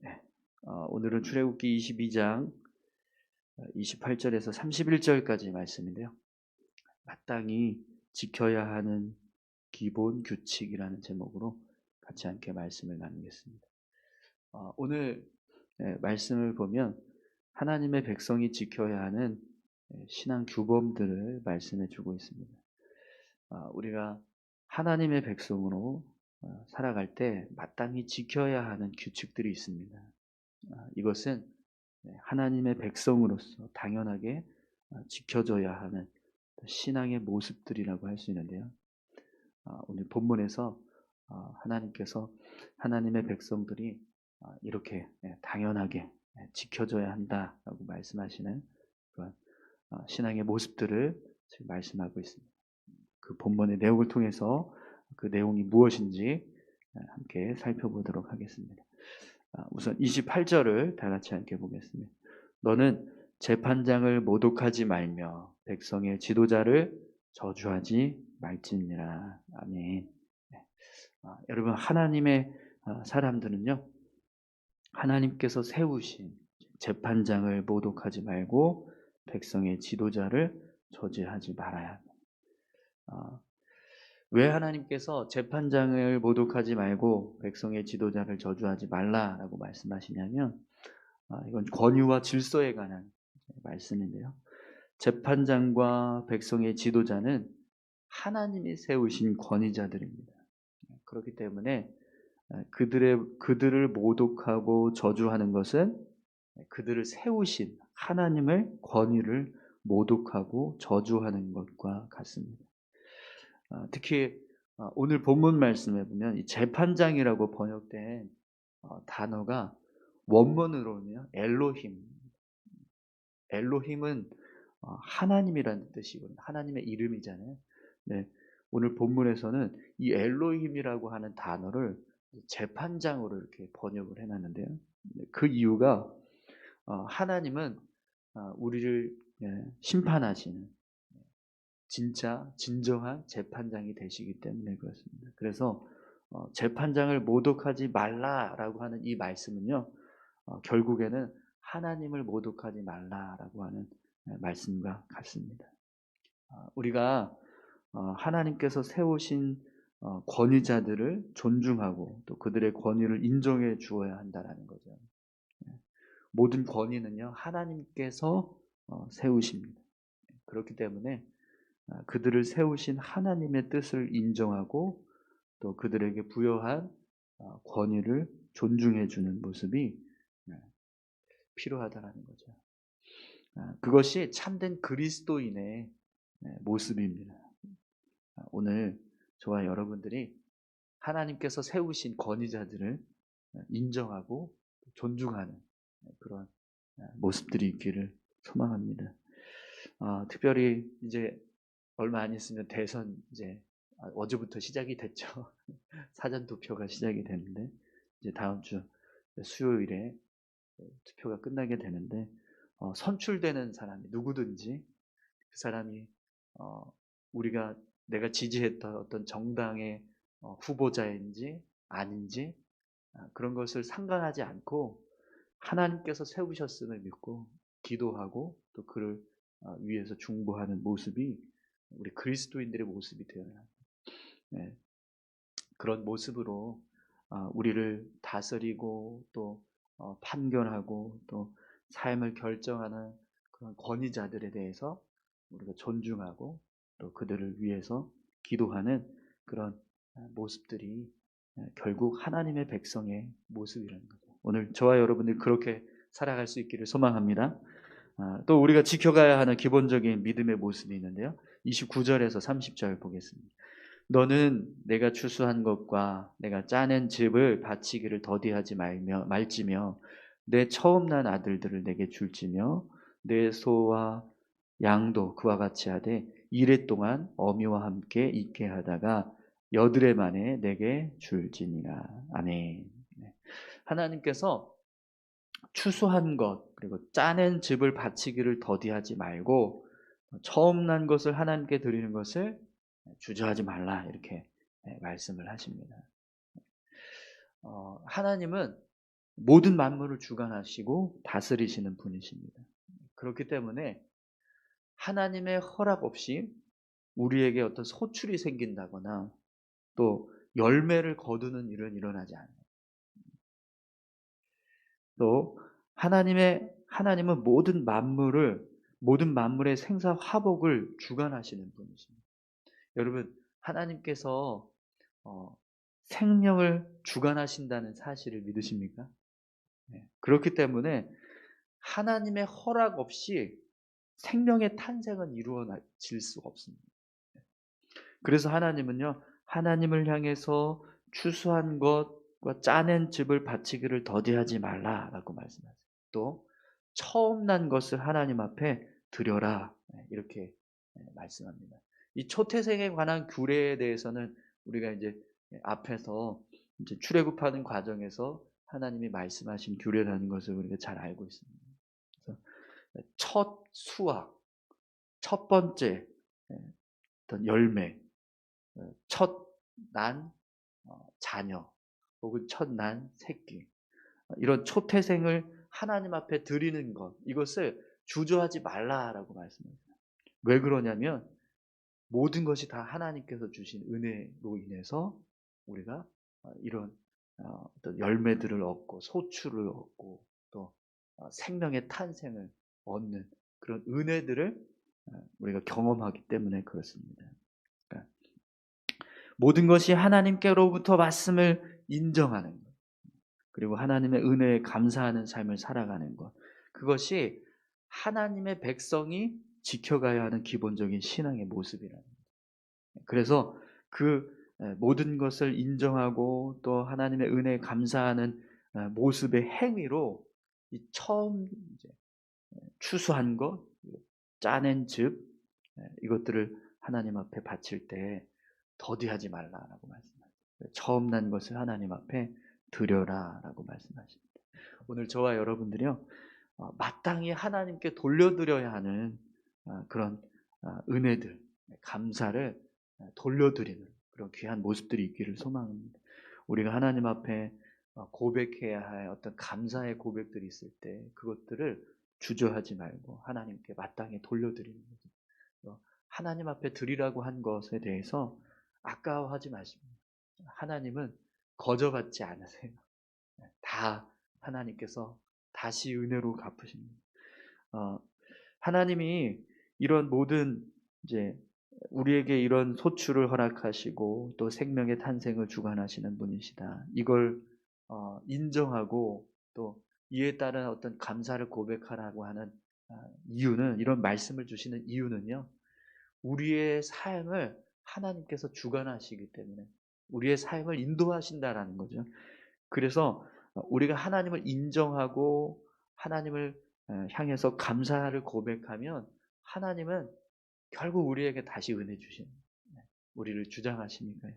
네. 오늘은 출애굽기 22장 28절에서 31절까지 말씀인데요. 마땅히 지켜야 하는 기본 규칙이라는 제목으로 같이 함께 말씀을 나누겠습니다. 오늘 말씀을 보면 하나님의 백성이 지켜야 하는 신앙 규범들을 말씀해 주고 있습니다. 우리가 하나님의 백성으로 살아갈 때 마땅히 지켜야 하는 규칙들이 있습니다. 이것은 하나님의 백성으로서 당연하게 지켜져야 하는 신앙의 모습들이라고 할 수 있는데요. 오늘 본문에서 하나님께서 하나님의 백성들이 이렇게 당연하게 지켜져야 한다라고 말씀하시는 그런 신앙의 모습들을 지금 말씀하고 있습니다. 그 본문의 내용을 통해서 그 내용이 무엇인지 함께 살펴보도록 하겠습니다. 우선 28절을 다 같이 함께 보겠습니다. 너는 재판장을 모독하지 말며 백성의 지도자를 저주하지 말지니라. 아멘. 여러분, 하나님의 사람들은요, 하나님께서 세우신 재판장을 모독하지 말고 백성의 지도자를 저주하지 말아야 합니다. 왜 하나님께서 재판장을 모독하지 말고 백성의 지도자를 저주하지 말라라고 말씀하시냐면, 이건 권위와 질서에 관한 말씀인데요. 재판장과 백성의 지도자는 하나님이 세우신 권위자들입니다. 그렇기 때문에 그들을 모독하고 저주하는 것은 그들을 세우신 하나님의 권위를 모독하고 저주하는 것과 같습니다. 특히 오늘 본문 말씀에 보면 이 재판장이라고 번역된 단어가 원문으로는요, 엘로힘. 엘로힘은 하나님이라는 뜻이거든요. 하나님의 이름이잖아요. 네, 오늘 본문에서는 이 엘로힘이라고 하는 단어를 재판장으로 이렇게 번역을 해놨는데요. 그 이유가 하나님은 우리를 심판하시는 진짜 진정한 재판장이 되시기 때문에 그렇습니다. 그래서 재판장을 모독하지 말라라고 하는 이 말씀은요, 결국에는 하나님을 모독하지 말라라고 하는 말씀과 같습니다. 우리가 하나님께서 세우신 권위자들을 존중하고 또 그들의 권위를 인정해 주어야 한다라는 거죠. 모든 권위는요, 하나님께서 세우십니다. 그렇기 때문에 그들을 세우신 하나님의 뜻을 인정하고 또 그들에게 부여한 권위를 존중해 주는 모습이 필요하다라는 거죠. 그것이 참된 그리스도인의 모습입니다. 오늘 저와 여러분들이 하나님께서 세우신 권위자들을 인정하고 존중하는 그런 모습들이 있기를 소망합니다. 특별히 이제 얼마 안 있으면 대선 이제 어제부터 시작이 됐죠. 사전 투표가 시작이 됐는데 이제 다음 주 수요일에 투표가 끝나게 되는데 선출되는 사람이 누구든지 그 사람이 내가 지지했던 어떤 정당의 후보자인지 아닌지 그런 것을 상관하지 않고 하나님께서 세우셨음을 믿고 기도하고 또 그를 위해서 중보하는 모습이 우리 그리스도인들의 모습이 되어야 합니다. 네. 그런 모습으로 우리를 다스리고 또 판결하고 또 삶을 결정하는 그런 권위자들에 대해서 우리가 존중하고 또 그들을 위해서 기도하는 그런 모습들이 결국 하나님의 백성의 모습이라는 거죠. 오늘 저와 여러분들이 그렇게 살아갈 수 있기를 소망합니다. 또 우리가 지켜가야 하는 기본적인 믿음의 모습이 있는데요. 29절에서 30절 보겠습니다. 너는 내가 추수한 것과 내가 짜낸 즙을 바치기를 더디하지 말지며 내 처음 난 아들들을 내게 줄지며 내 소와 양도 그와 같이 하되 이레 동안 어미와 함께 있게 하다가 여드레 만에 내게 줄지니라. 아멘. 하나님께서 추수한 것 그리고 짜낸 즙을 바치기를 더디하지 말고 처음 난 것을 하나님께 드리는 것을 주저하지 말라 이렇게 말씀을 하십니다. 하나님은 모든 만물을 주관하시고 다스리시는 분이십니다. 그렇기 때문에 하나님의 허락 없이 우리에게 어떤 소출이 생긴다거나 또 열매를 거두는 일은 일어나지 않아요. 또 하나님은 모든 만물의 생사 화복을 주관하시는 분이십니다. 여러분, 하나님께서 생명을 주관하신다는 사실을 믿으십니까? 네. 그렇기 때문에 하나님의 허락 없이 생명의 탄생은 이루어질 수가 없습니다. 그래서 하나님은요, 하나님을 향해서 추수한 것과 짜낸 즙을 바치기를 더디하지 말라라고 말씀하세요. 또 처음 난 것을 하나님 앞에 드려라, 이렇게 말씀합니다. 이 초태생에 관한 규례에 대해서는 우리가 이제 앞에서 이제 출애굽하는 과정에서 하나님이 말씀하신 규례라는 것을 우리가 잘 알고 있습니다. 그래서 첫 수확, 첫 번째 어떤 열매, 첫 난 자녀 혹은 첫 난 새끼, 이런 초태생을 하나님 앞에 드리는 것, 이것을 주저하지 말라라고 말씀합니다. 왜 그러냐면 모든 것이 다 하나님께서 주신 은혜로 인해서 우리가 이런 어떤 열매들을 얻고 소출을 얻고 또 생명의 탄생을 얻는 그런 은혜들을 우리가 경험하기 때문에 그렇습니다. 그러니까 모든 것이 하나님께로부터 말씀을 인정하는 것, 그리고 하나님의 은혜에 감사하는 삶을 살아가는 것, 그것이 하나님의 백성이 지켜가야 하는 기본적인 신앙의 모습이라는 거예요. 그래서 그 모든 것을 인정하고 또 하나님의 은혜에 감사하는 모습의 행위로 이 처음 이제 추수한 것, 짜낸 즙, 이것들을 하나님 앞에 바칠 때 더디하지 말라라고 말씀하십니다. 처음 난 것을 하나님 앞에 드려라라고 말씀하십니다. 오늘 저와 여러분들이요, 마땅히 하나님께 돌려드려야 하는 그런 은혜들, 감사를 돌려드리는 그런 귀한 모습들이 있기를 소망합니다. 우리가 하나님 앞에 고백해야 할 어떤 감사의 고백들이 있을 때 그것들을 주저하지 말고 하나님께 마땅히 돌려드리는 거죠. 하나님 앞에 드리라고 한 것에 대해서 아까워하지 마십니다. 하나님은 거저받지 않으세요. 다 하나님께서 다시 은혜로 갚으십니다. 하나님이 이런 모든 이제 우리에게 이런 소출을 허락하시고 또 생명의 탄생을 주관하시는 분이시다. 이걸 인정하고 또 이에 따른 어떤 감사를 고백하라고 하는 이유는, 이런 말씀을 주시는 이유는요, 우리의 삶을 하나님께서 주관하시기 때문에 우리의 삶을 인도하신다라는 거죠. 그래서 우리가 하나님을 인정하고 하나님을 향해서 감사를 고백하면 하나님은 결국 우리에게 다시 은혜 주십니다. 우리를 주장하시니까요.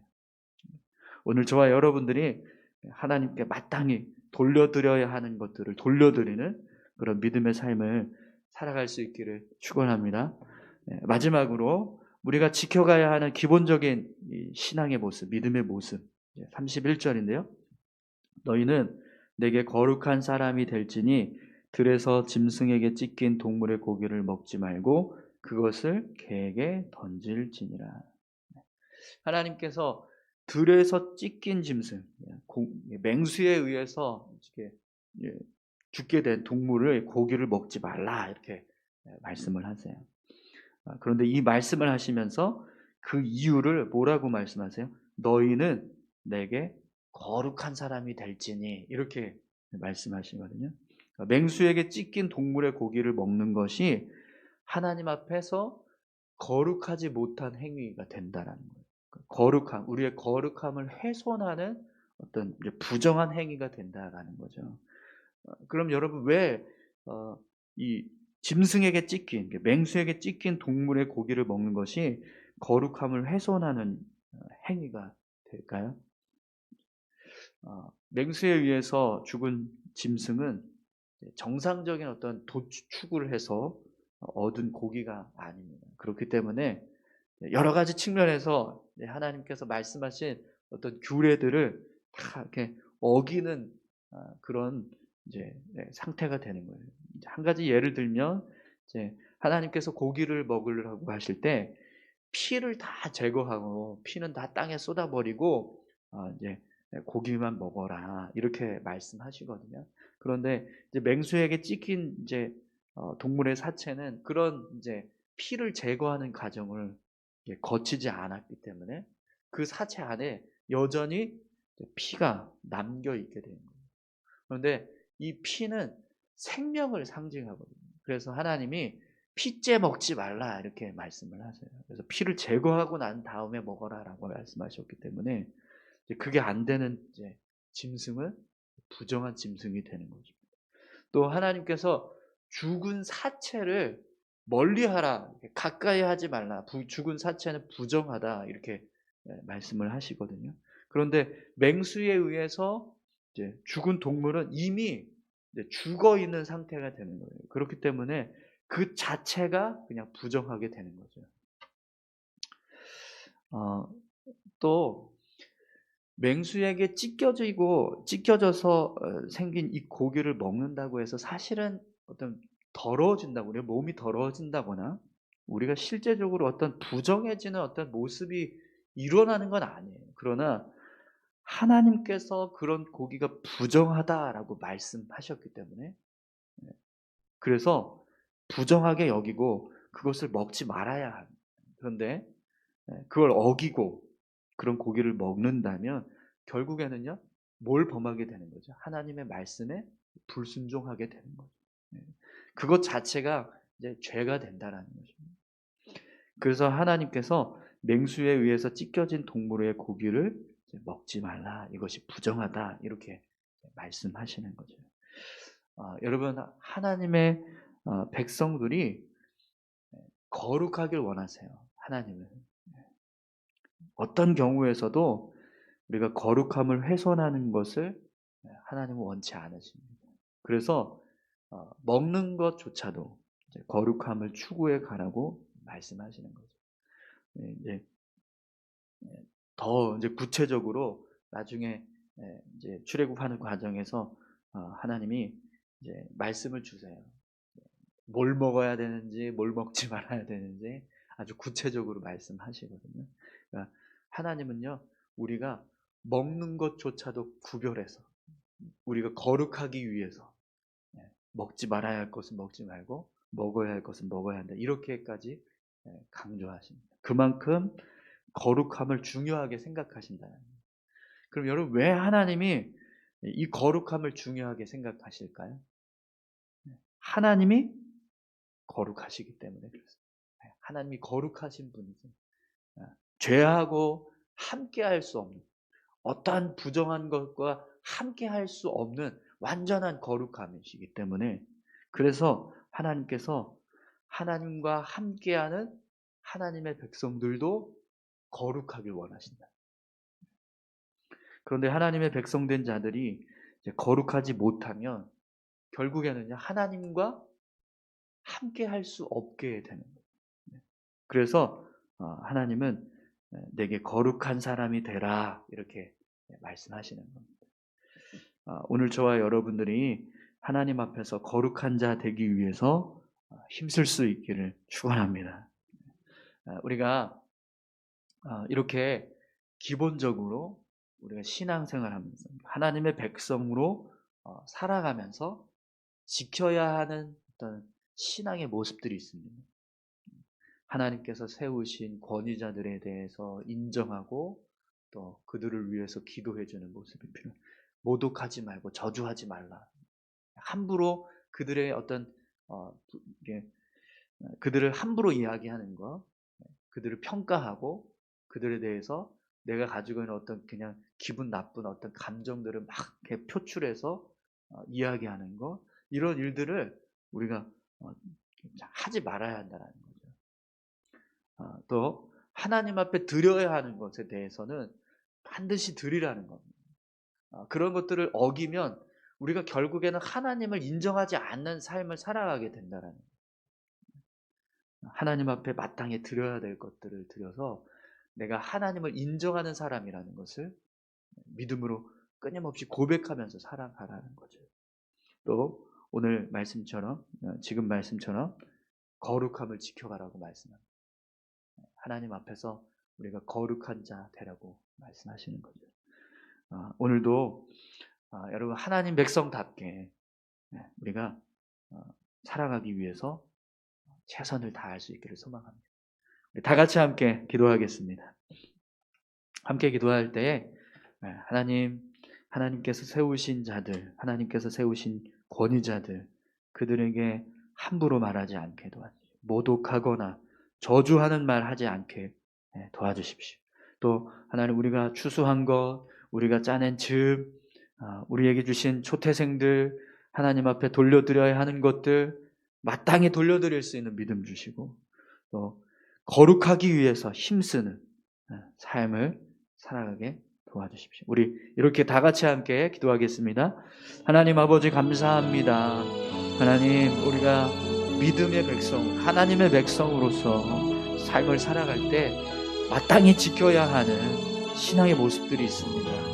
오늘 저와 여러분들이 하나님께 마땅히 돌려드려야 하는 것들을 돌려드리는 그런 믿음의 삶을 살아갈 수 있기를 축원합니다. 마지막으로 우리가 지켜가야 하는 기본적인 신앙의 모습, 믿음의 모습, 31절인데요. 너희는 내게 거룩한 사람이 될지니 들에서 짐승에게 찢긴 동물의 고기를 먹지 말고 그것을 개에게 던질지니라. 하나님께서 들에서 찢긴 짐승, 맹수에 의해서 죽게 된 동물의 고기를 먹지 말라, 이렇게 말씀을 하세요. 그런데 이 말씀을 하시면서 그 이유를 뭐라고 말씀하세요? 너희는 내게 거룩한 사람이 될지니, 이렇게 말씀하시거든요. 맹수에게 찢긴 동물의 고기를 먹는 것이 하나님 앞에서 거룩하지 못한 행위가 된다라는 거예요. 우리의 거룩함을 훼손하는 어떤 부정한 행위가 된다라는 거죠. 그럼 여러분, 왜 이 짐승에게 찢긴, 맹수에게 찢긴 동물의 고기를 먹는 것이 거룩함을 ฆ์훼손하는 행위가 될까요? 맹수에 의해서 죽은 짐승은 정상적인 어떤 도축을 해서 얻은 고기가 아닙니다. 그렇기 때문에 여러 가지 측면에서 하나님께서 말씀하신 어떤 규례들을 다 이렇게 어기는 그런 이제 상태가 되는 거예요. 이제 한 가지 예를 들면 이제 하나님께서 고기를 먹으라고 하실 때 피를 다 제거하고 피는 다 땅에 쏟아버리고 이제 "고기만 먹어라." 이렇게 말씀하시거든요. 그런데 이제 맹수에게 찍힌 이제 동물의 사체는 그런 이제 피를 제거하는 과정을 거치지 않았기 때문에 그 사체 안에 여전히 피가 남겨 있게 되는 거예요. 그런데 이 피는 생명을 상징하거든요. 그래서 하나님이 "피째 먹지 말라." 이렇게 말씀을 하세요. 그래서 피를 제거하고 난 다음에 먹어라라고 말씀하셨기 때문에 이제 그게 안 되는 이제 짐승은 부정한 짐승이 되는 거죠. 또 하나님께서 "죽은 사체를 멀리하라. 가까이 하지 말라. 죽은 사체는 부정하다." 이렇게 말씀을 하시거든요. 그런데 맹수에 의해서 이제 죽은 동물은 이미 이제 죽어 있는 상태가 되는 거예요. 그렇기 때문에 그 자체가 그냥 부정하게 되는 거죠. 어 또 맹수에게 찢겨져서 생긴 이 고기를 먹는다고 해서 사실은 어떤 더러워진다고, 우리 몸이 더러워진다거나 우리가 실제적으로 어떤 부정해지는 어떤 모습이 일어나는 건 아니에요. 그러나 하나님께서 그런 고기가 부정하다라고 말씀하셨기 때문에, 그래서 부정하게 여기고 그것을 먹지 말아야 합니다. 그런데 그걸 어기고 그런 고기를 먹는다면 결국에는요, 뭘 범하게 되는 거죠? 하나님의 말씀에 불순종하게 되는 거죠. 예. 그것 자체가 이제 죄가 된다라는 것입니다. 그래서 하나님께서 맹수에 의해서 찢겨진 동물의 고기를 이제 먹지 말라. 이것이 부정하다. 이렇게 말씀하시는 거죠. 여러분, 하나님의 백성들이 거룩하길 원하세요. 하나님은. 어떤 경우에서도 우리가 거룩함을 훼손하는 것을 하나님은 원치 않으십니다. 그래서 먹는 것조차도 이제 거룩함을 추구해 가라고 말씀하시는 거죠. 이제 더 이제 구체적으로 나중에 이제 출애굽하는 과정에서 하나님이 이제 말씀을 주세요. 뭘 먹어야 되는지, 뭘 먹지 말아야 되는지 아주 구체적으로 말씀하시거든요. 그러니까 하나님은요, 우리가 먹는 것조차도 구별해서 우리가 거룩하기 위해서 먹지 말아야 할 것은 먹지 말고 먹어야 할 것은 먹어야 한다. 이렇게까지 강조하십니다. 그만큼 거룩함을 중요하게 생각하신다는 거예요. 그럼 여러분, 왜 하나님이 이 거룩함을 중요하게 생각하실까요? 하나님이 거룩하시기 때문에 그렇습니다. 하나님이 거룩하신 분이죠. 죄하고 함께할 수 없는, 어떠한 부정한 것과 함께할 수 없는 완전한 거룩함이시기 때문에, 그래서 하나님께서 하나님과 함께하는 하나님의 백성들도 거룩하길 원하신다. 그런데 하나님의 백성된 자들이 이제 거룩하지 못하면 결국에는요, 하나님과 함께할 수 없게 되는 거예요. 그래서 하나님은 내게 거룩한 사람이 되라 이렇게 말씀하시는 겁니다. 오늘 저와 여러분들이 하나님 앞에서 거룩한 자 되기 위해서 힘쓸 수 있기를 축원합니다. 우리가 이렇게 기본적으로 우리가 신앙생활하면서 하나님의 백성으로 살아가면서 지켜야 하는 어떤 신앙의 모습들이 있습니다. 하나님께서 세우신 권위자들에 대해서 인정하고 또 그들을 위해서 기도해 주는 모습이 필요해요. 모독하지 말고 저주하지 말라. 함부로 그들의 어떤 이게 그들을 함부로 이야기하는 것, 그들을 평가하고 그들에 대해서 내가 가지고 있는 어떤 그냥 기분 나쁜 어떤 감정들을 막 이렇게 표출해서 이야기하는 것, 이런 일들을 우리가 하지 말아야 한다는 거죠. 또 하나님 앞에 드려야 하는 것에 대해서는 반드시 드리라는 겁니다. 그런 것들을 어기면 우리가 결국에는 하나님을 인정하지 않는 삶을 살아가게 된다는 거예요. 하나님 앞에 마땅히 드려야 될 것들을 드려서 내가 하나님을 인정하는 사람이라는 것을 믿음으로 끊임없이 고백하면서 살아가라는 거죠. 또 오늘 말씀처럼, 지금 말씀처럼 거룩함을 지켜가라고 말씀합니다. 하나님 앞에서 우리가 거룩한 자 되라고 말씀하시는 거죠. 오늘도 여러분 하나님 백성답게 우리가 살아가기 위해서 최선을 다할 수 있기를 소망합니다. 우리 다 같이 함께 기도하겠습니다. 함께 기도할 때에 하나님께서 세우신 자들, 하나님께서 세우신 권위자들, 그들에게 함부로 말하지 않게 도와주십시오. 모독하거나 저주하는 말 하지 않게 도와주십시오. 또 하나님, 우리가 추수한 것, 우리가 짜낸 즙, 우리에게 주신 초태생들, 하나님 앞에 돌려드려야 하는 것들 마땅히 돌려드릴 수 있는 믿음 주시고, 또 거룩하기 위해서 힘쓰는 삶을 살아가게 도와주십시오. 우리 이렇게 다 같이 함께 기도하겠습니다. 하나님 아버지, 감사합니다. 하나님, 우리가 믿음의 백성, 하나님의 백성으로서 삶을 살아갈 때 마땅히 지켜야 하는 신앙의 모습들이 있습니다.